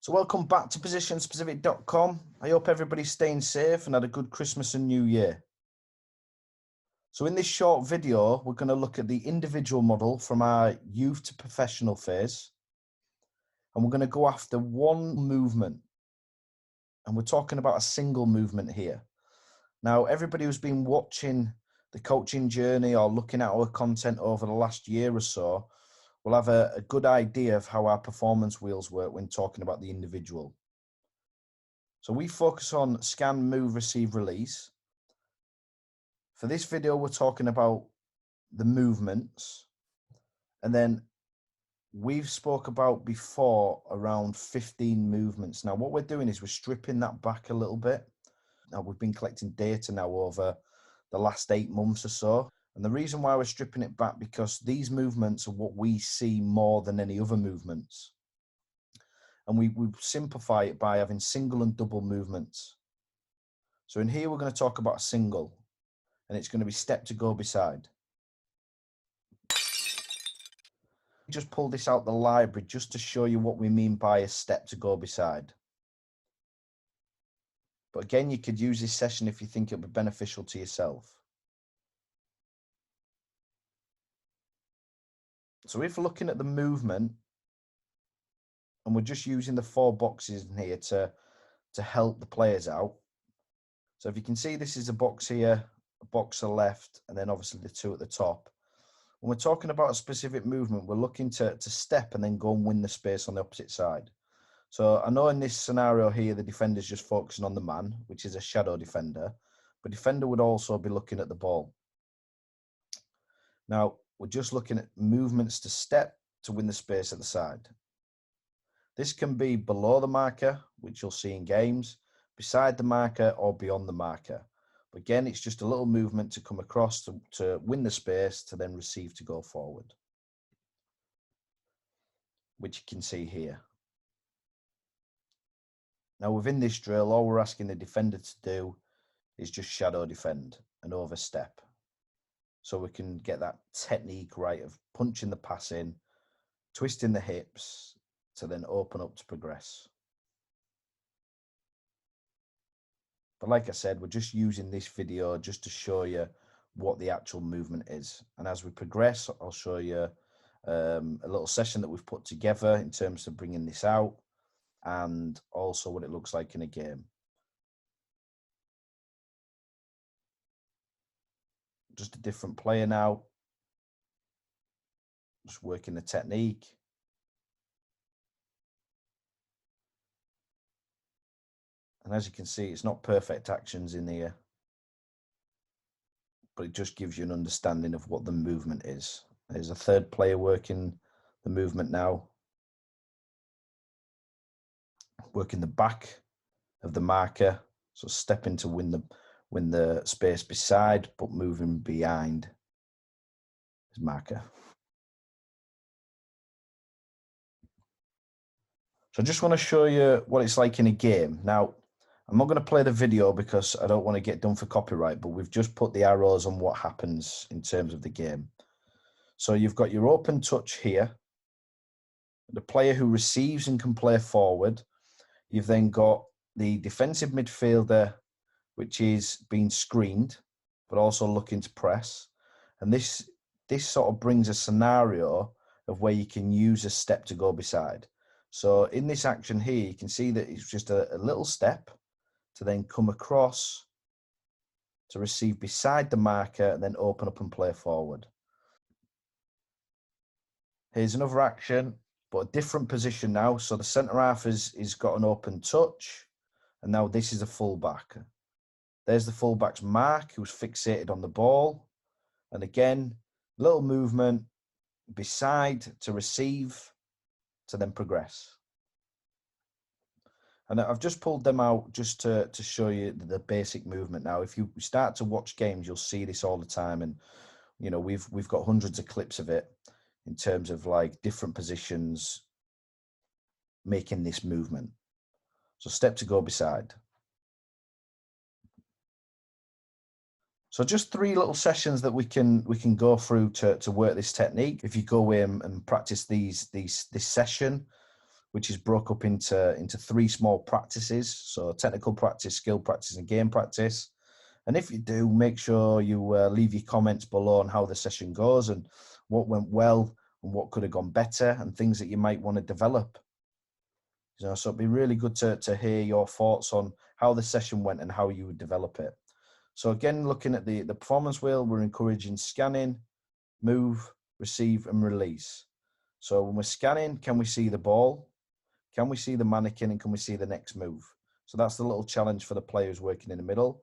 So welcome back to positionspecific.com. I hope everybody's staying safe and had a good Christmas and New Year. So in this short video, we're going to look at the individual model from our youth to professional phase. And we're going to go after one movement. And we're talking about a single movement here. Now, everybody who's been watching the coaching journey or looking at our content over the last year or so will have a good idea of how our performance wheels work when talking about the individual. So we focus on scan, move, receive, release. For this video, we're talking about the movements. And then we've spoke about before around 15 movements. Now, what we're doing is we're stripping that back a little bit. Now, we've been collecting data now over the last 8 months or so. And the reason why we're stripping it back, because these movements are what we see more than any other movements. And we simplify it by having single and double movements. So in here, we're going to talk about a single, and it's going to be step to go beside. Just pull this out the library just to show you what we mean by a step to go beside. But again, you could use this session if you think it would be beneficial to yourself. So if we're looking at the movement, and we're just using the 4 boxes in here to help the players out. So if you can see, this is a box here, a box to the left, and then obviously the 2 at the top. When we're talking about a specific movement, we're looking to step and then go and win the space on the opposite side. So I know in this scenario here, the defender's just focusing on the man, which is a shadow defender, but defender would also be looking at the ball. Now, we're just looking at movements to step to win the space at the side. This can be below the marker, which you'll see in games, beside the marker, or beyond the marker. But again, it's just a little movement to come across to win the space, to then receive to go forward, which you can see here. Now, within this drill, all we're asking the defender to do is just shadow defend and overstep. So we can get that technique right of punching the pass in, twisting the hips, to then open up to progress. But like I said, we're just using this video just to show you what the actual movement is. And as we progress, I'll show you a little session that we've put together in terms of bringing this out, and also what it looks like in a game. Just a different player now. Just working the technique. And as you can see, it's not perfect actions in here, but it just gives you an understanding of what the movement is. There's a third player working the movement now. Working the back of the marker. So stepping to win the space beside, but moving behind his marker. So I just want to show you what it's like in a game. Now, I'm not going to play the video because I don't want to get done for copyright, but we've just put the arrows on what happens in terms of the game. So you've got your open touch here, the player who receives and can play forward. You've then got the defensive midfielder, which is being screened, but also looking to press. And this sort of brings a scenario of where you can use a step to go beside. So in this action here, you can see that it's just a little step to then come across to receive beside the marker and then open up and play forward. Here's another action, but a different position now. So the centre half is got an open touch, and now this is a fullback. There's the fullback's mark, who's fixated on the ball. And again, little movement beside to receive, to then progress. And I've just pulled them out just to show you the basic movement. Now, if you start to watch games, you'll see this all the time. And, you know, we've got hundreds of clips of it in terms of like different positions making this movement. So step to go beside. So just 3 little sessions that we can go through to work this technique. If you go in and practice this session, which is broke up into 3 small practices. So technical practice, skill practice, and game practice. And if you do, make sure you leave your comments below on how the session goes and what went well and what could have gone better and things that you might want to develop. So it'd be really good to hear your thoughts on how the session went and how you would develop it. So again, looking at the performance wheel, we're encouraging scanning, move, receive, and release. So when we're scanning, can we see the ball? Can we see the mannequin? And can we see the next move? So that's the little challenge for the players working in the middle.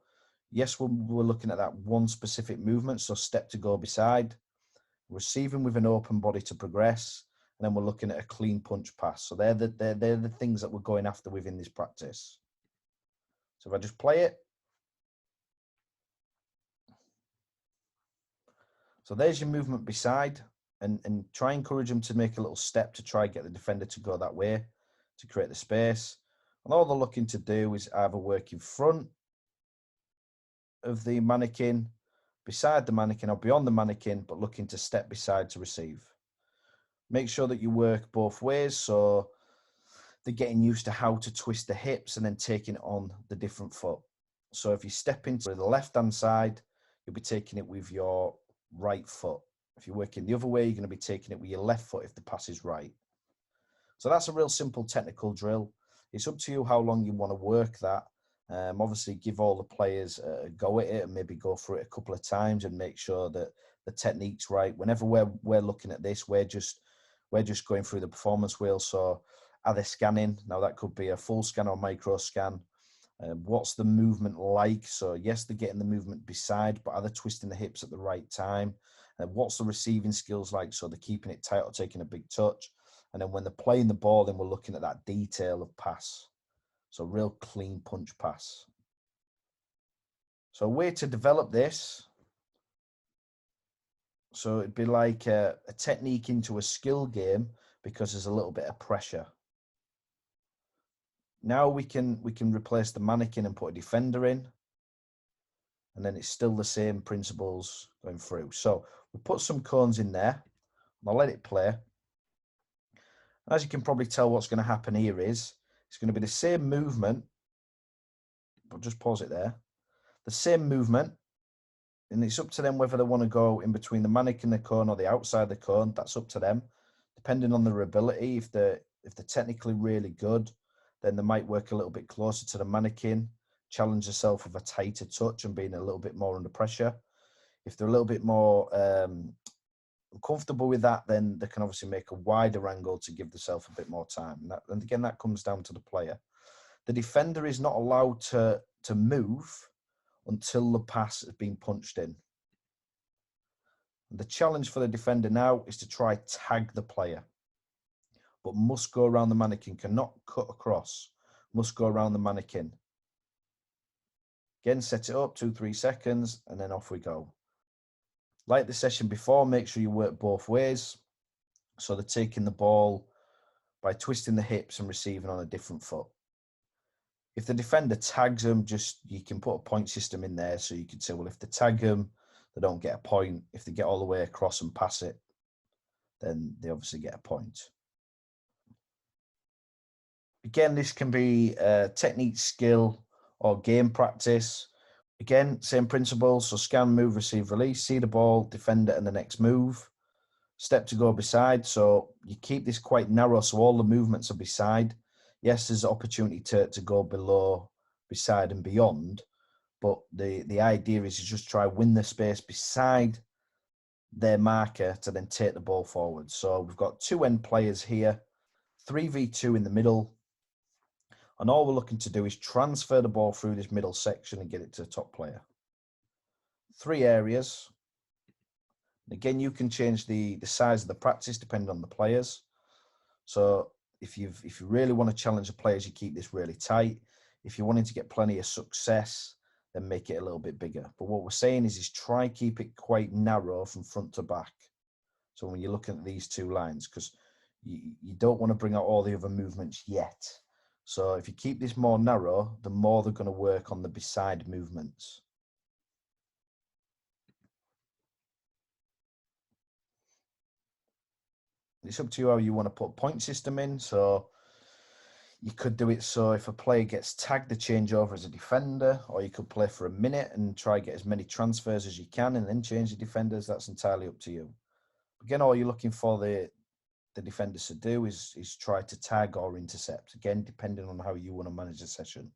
Yes, we're looking at that one specific movement, so step to go beside, receiving with an open body to progress, and then we're looking at a clean punch pass. So they're the things that we're going after within this practice. So if I just play it. So there's your movement beside, and try and encourage them to make a little step to try and get the defender to go that way to create the space. And all they're looking to do is either work in front of the mannequin, beside the mannequin, or beyond the mannequin, but looking to step beside to receive. Make sure that you work both ways, so they're getting used to how to twist the hips and then taking it on the different foot. So if you step into the left-hand side, you'll be taking it with your right foot. If you're working the other way, you're going to be taking it with your left foot if the pass is right. So that's a real simple technical drill. It's up to you how long you want to work that. Obviously, give all the players a go at it and maybe go through it a couple of times and make sure that the technique's right. Whenever we're looking at this, we're just going through the performance wheel. So are they scanning? Now that could be a full scan or micro scan. What's the movement like? So yes, they're getting the movement beside, but are they twisting the hips at the right time? What's the receiving skills like? So they're keeping it tight or taking a big touch. And then when they're playing the ball, then we're looking at that detail of pass. So real clean punch pass. So a way to develop this. So it'd be like a technique into a skill game because there's a little bit of pressure. Now we can replace the mannequin and put a defender in. And then it's still the same principles going through. So we put some cones in there. And I'll let it play. As you can probably tell, what's going to happen here is it's going to be the same movement. I'll just pause it there. The same movement. And it's up to them whether they want to go in between the mannequin and the cone or the outside of the cone. That's up to them, depending on their ability. If they're technically really good, then they might work a little bit closer to the mannequin, challenge themselves with a tighter touch and being a little bit more under pressure. If they're a little bit more comfortable with that, then they can obviously make a wider angle to give themselves a bit more time. And again, that comes down to the player. The defender is not allowed to move until the pass has been punched in. And the challenge for the defender now is to try tag the player, but must go around the mannequin, cannot cut across, must go around the mannequin. Again, set it up 2-3 seconds, and then off we go. Like the session before, make sure you work both ways. So they're taking the ball by twisting the hips and receiving on a different foot. If the defender tags them, you can put a point system in there. So you could say, well, if they tag them, they don't get a point. If they get all the way across and pass it, then they obviously get a point. Again, this can be technique, skill, or game practice. Again, same principles. So scan, move, receive, release, see the ball, defend it, and the next move. Step to go beside. So you keep this quite narrow, so all the movements are beside. Yes, there's opportunity to go below, beside, and beyond. But the idea is to just try win the space beside their marker to then take the ball forward. So we've got 2 end players here, 3v2 in the middle. And all we're looking to do is transfer the ball through this middle section and get it to the top player. 3 areas. Again, you can change the size of the practice depending on the players. So if you really want to challenge the players, you keep this really tight. If you're wanting to get plenty of success, then make it a little bit bigger. But what we're saying is try keep it quite narrow from front to back. So when you're looking at these 2 lines, because you don't want to bring out all the other movements yet. So if you keep this more narrow, the more they're going to work on the beside movements. It's up to you how you want to put point system in. So You could do it so if a player gets tagged, the changeover as a defender, or you could play for a minute and try get as many transfers as you can and then change the defenders. That's entirely up to you. Again, all you're looking for the defenders to do is try to tag or intercept. Again, depending on how you want to manage the session.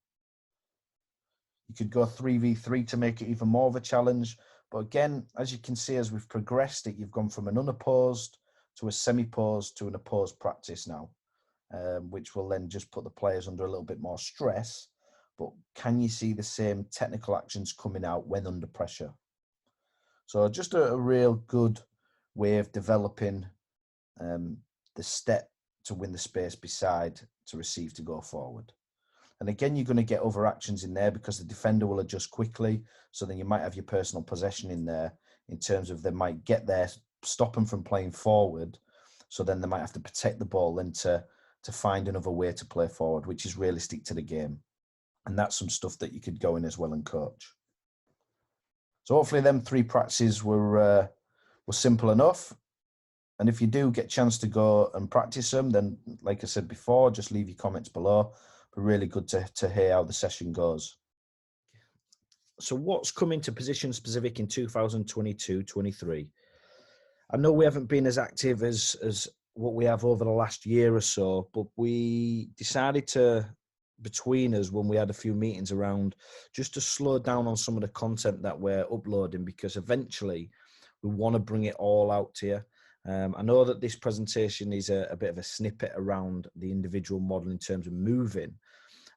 You could go 3v3 to make it even more of a challenge. But again, as you can see, as we've progressed it, you've gone from an unopposed to a semi-posed to an opposed practice now. Which will then just put the players under a little bit more stress. But can you see the same technical actions coming out when under pressure? So just a real good way of developing the step to win the space beside to receive to go forward. And again, you're going to get other actions in there because the defender will adjust quickly. So then you might have your personal possession in there in terms of they might get there, stop them from playing forward. So then they might have to protect the ball then to find another way to play forward, which is realistic to the game. And that's some stuff that you could go in as well and coach. So hopefully them 3 practices were simple enough. And if you do get a chance to go and practice them, then like I said before, just leave your comments below. But really good to hear how the session goes. So what's coming to position specific in 2022-23? I know we haven't been as active as what we have over the last year or so, but we decided to, between us, when we had a few meetings around, just to slow down on some of the content that we're uploading, because eventually we want to bring it all out to you. I know that this presentation is a bit of a snippet around the individual model in terms of moving,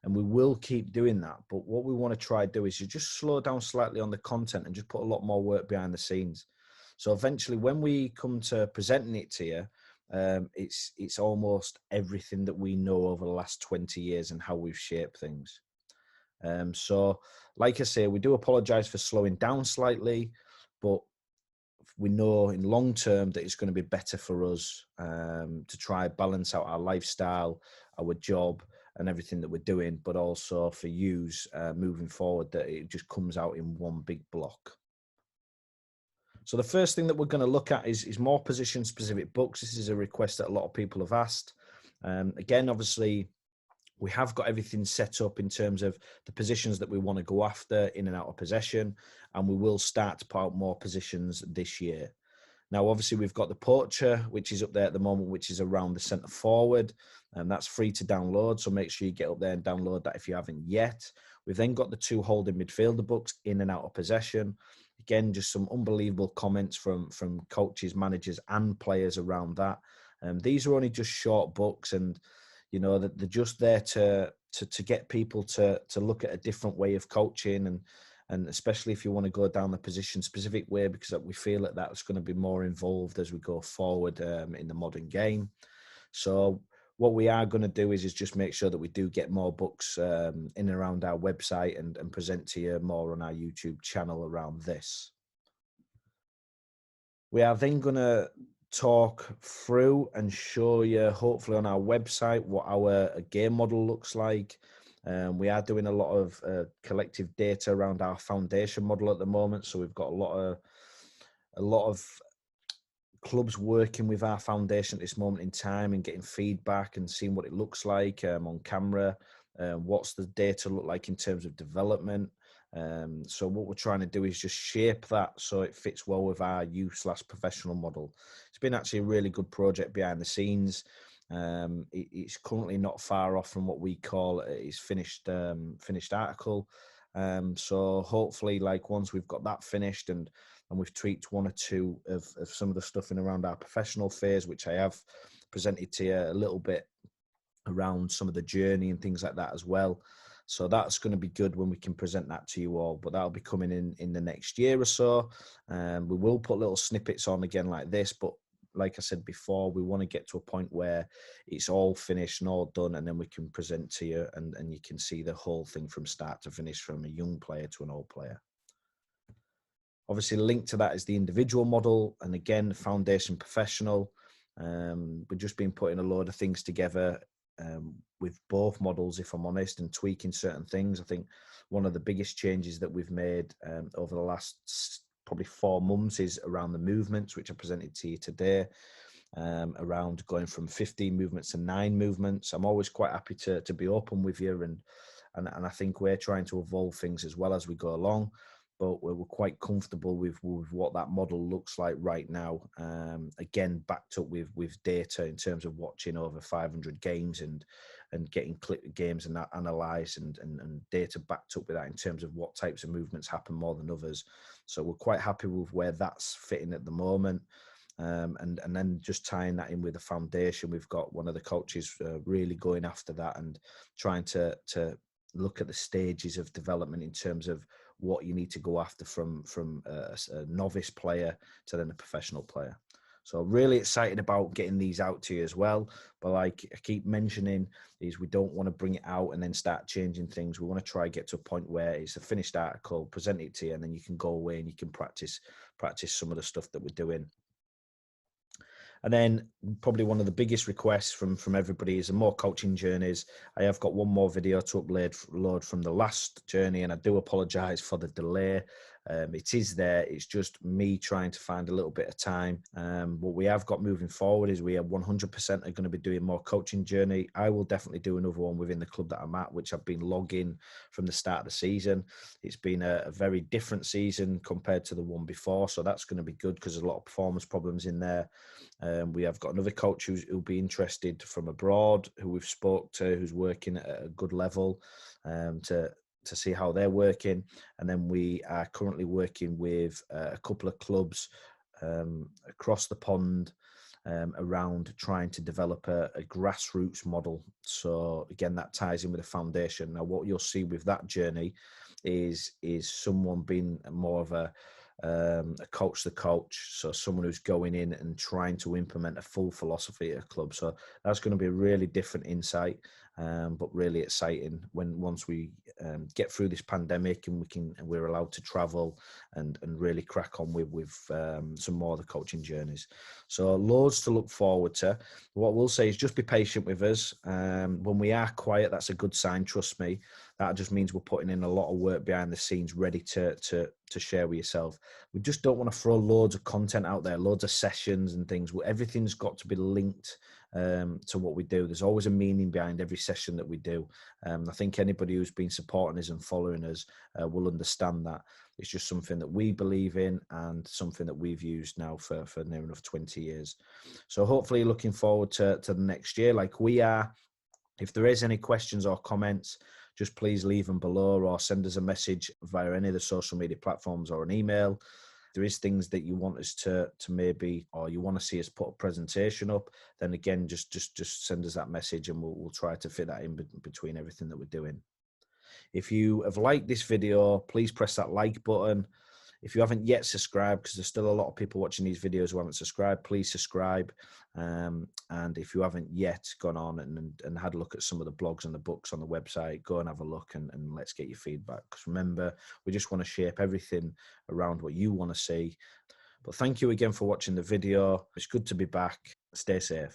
and we will keep doing that. But what we want to try to do is you just slow down slightly on the content and just put a lot more work behind the scenes. So eventually when we come to presenting it to you, it's almost everything that we know over the last 20 years and how we've shaped things. So like I say, we do apologize for slowing down slightly, but we know in long term that it's going to be better for us to try balance out our lifestyle, our job and everything that we're doing, but also for yous moving forward, that it just comes out in one big block. So the first thing that we're going to look at is more position-specific books. This is a request that a lot of people have asked. Again, obviously, we have got everything set up in terms of the positions that we want to go after in and out of possession, and we will start to put out more positions this year. Now, obviously, we've got the poacher, which is up there at the moment, which is around the centre forward, and that's free to download. So make sure you get up there and download that if you haven't yet. We've then got the 2 holding midfielder books, in and out of possession. Again, just some unbelievable comments from coaches, managers, and players around that. These are only just short books, and you know that they're just there to get people to look at a different way of coaching, and especially if you want to go down the position specific way, because we feel that that's going to be more involved as we go forward in the modern game. So what we are going to do is just make sure that we do get more books in and around our website and present to you more on our YouTube channel around this. We are then going to talk through and show you, hopefully on our website, what our game model looks like. We are doing a lot of collective data around our foundation model at the moment. So we've got a lot of clubs working with our foundation at this moment in time and getting feedback and seeing what it looks like on camera. What's the data look like in terms of development? So what we're trying to do is just shape that so it fits well with our youth/professional model. It's been actually a really good project behind the scenes. It's currently not far off from what we call its finished article. So hopefully, like, once we've got that finished and we've tweaked 1 or 2 of some of the stuff in around our professional phase, which I have presented to you a little bit around some of the journey and things like that as well. So that's going to be good when we can present that to you all, but that'll be coming in the next year or so. We will put little snippets on again like this, but like I said before, we want to get to a point where it's all finished and all done, and then we can present to you and you can see the whole thing from start to finish, from a young player to an old player. Obviously, linked to that is the individual model, and again, the foundation professional. We've just been putting a load of things together with both models, if I'm honest, and tweaking certain things. I think one of the biggest changes that we've made over the last probably 4 months is around the movements, which I presented to you today. around going from 15 movements to 9 movements. I'm always quite happy to be open with you, and I think we're trying to evolve things as well as we go along. But we're quite comfortable with what that model looks like right now. Again, backed up with data in terms of watching over 500 games and getting games and analysed and data backed up with that in terms of what types of movements happen more than others. So we're quite happy with where that's fitting at the moment. And then just tying that in with the foundation, we've got one of the coaches really going after that and trying to look at the stages of development in terms of what you need to go after from a novice player to then a professional player. So really excited about getting these out to you as well. But like I keep mentioning, is we don't want to bring it out and then start changing things. We want to try and get to a point where it's a finished article, present it to you, and then you can go away and you can practice some of the stuff that we're doing. And then probably one of the biggest requests from everybody is more coaching journeys. I have got one more video to upload from the last journey, and I do apologise for the delay. It is there. It's just me trying to find a little bit of time. What we have got moving forward is we are 100% are going to be doing more coaching journey. I will definitely do another one within the club that I'm at, which I've been logging from the start of the season. It's been a very different season compared to the one before, so that's going to be good because there's a lot of performance problems in there. We have got another coach who'll be interested from abroad, who we've spoke to, who's working at a good level, to see how they're working. And then we are currently working with a couple of clubs across the pond around trying to develop a grassroots model. So again, that ties in with the foundation. Now, what you'll see with that journey is someone being more of a coach the coach, so someone who's going in and trying to implement a full philosophy at a club. So that's going to be a really different insight, but really exciting once we get through this pandemic and we're allowed to travel and really crack on with some more of the coaching journeys. So loads to look forward to. What we'll say is just be patient with us. When we are quiet, that's a good sign, trust me. That just means we're putting in a lot of work behind the scenes, ready to share with yourself. We just don't want to throw loads of content out there, loads of sessions and things. Everything's got to be linked to what we do. There's always a meaning behind every session that we do. I think anybody who's been supporting us and following us will understand that. It's just something that we believe in and something that we've used now for near enough 20 years. So hopefully looking forward to the next year like we are. If there is any questions or comments, just please leave them below or send us a message via any of the social media platforms or an email. If there is things that you want us to maybe, or you want to see us put a presentation up, then again, just send us that message and we'll try to fit that in between everything that we're doing. If you have liked this video, please press that like button. If you haven't yet subscribed, because there's still a lot of people watching these videos who haven't subscribed, please subscribe. And if you haven't yet gone on and had a look at some of the blogs and the books on the website, go and have a look and let's get your feedback. Because remember, we just want to shape everything around what you want to see. But thank you again for watching the video. It's good to be back. Stay safe.